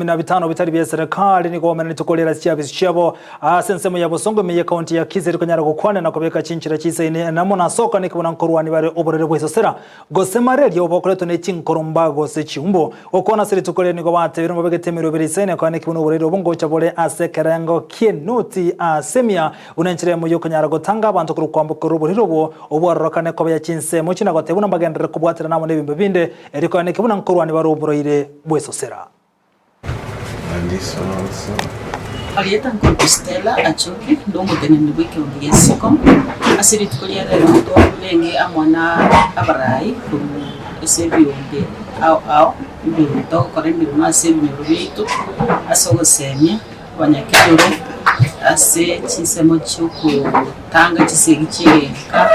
15 bitari bya serikali ni kwa manene tukolera service chabo sensemo ya Bosongo meye county ya Kizeri konyara gukwana na kubeka cinchira cise ine namona soka ni kubona nkorwani bare oborere bwesosera gosema radio bokoleto ne cinkorombago se ciumbo okona siri tukolera ni kwa bate birimo begetemero birisene kwa ne kibuno oborere obongo chabole asekerango kienoti asemia unenchire mu yokonyara gutanga abantu kuru kwambuka oborere bo obwarokane ko ya cinse mu cina gotebuna bagendere kubwatira namo nebimbe binde eriko ne kibuna nkorwani bare oborere bwesosera. And this one also. Alieta Compostela achoke ndongo tenende wiki ongesiko asiri tukolia rero to lenge amwana abarai ku esebi onge au to korende na sebi rubitu asogo semia wanyakidoro ase chisemo chuku tanga chisegi chika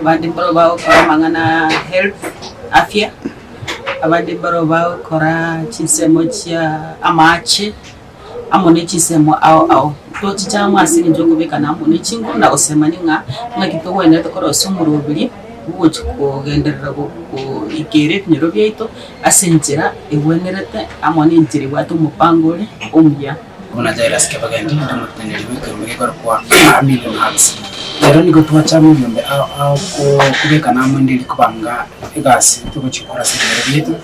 bandi barobao kwa mangana health afya abandi barobao kora chisemo chia amache amone chisemo au to chichama asini njogo beka na amone chingo na osemani nga ngakito wenda to kora sumurubiri ubucho kugenderera ko ikere nyero byaito asenjera ewenerete amone njiri watu mupangole umya kuna jaira ske bagandi ndo teneri wiki mugikora kwa amilo hats rero niko tuwachamu yombe au kubeka na amwe ndili kubanga igasi tuko chikora sibere byetu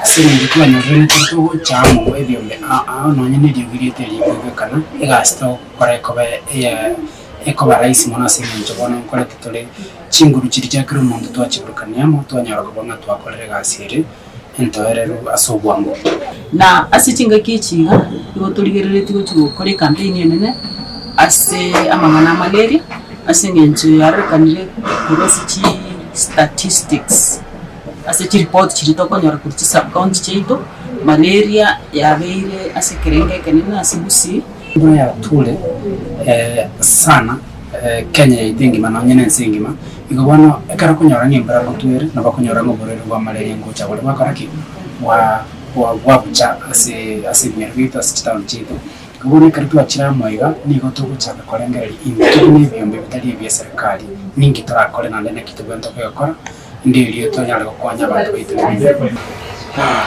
siri ndikuwa nyorene tuko chamu ebyombe no nyine ryugirite ryibekana igasi to kora kobe ekoba raisi mona simenjo bona kora tutole chinguru kirya kiri mu ndo twachibukaniamo twanyara kubona twakorera gasire entoerero asobwango na asichinga kichiga ibo tuligerere tiko chukore campaign yenene ase amangana malaria asengenje yarakanire kurosichi statistics ase report chitoko nyara kuti sub county cheito malaria yabeire ase kerenge kenena asibusi ngoro ya tule sana Kenya itingima na nyene nsingima igobona ekara kunyora nyimbara mutwere na bakunyora ngoborero bwa malaria ngocha bole bakaraki wa bucha ase mervito ase town chito kubone karitu achira moiga niko tuguchaka korengereri imwe byombe bitari bya serikali ningi turakore na ndene kitugwento kwekora ndi iliyo tonyara kwanya abantu baitu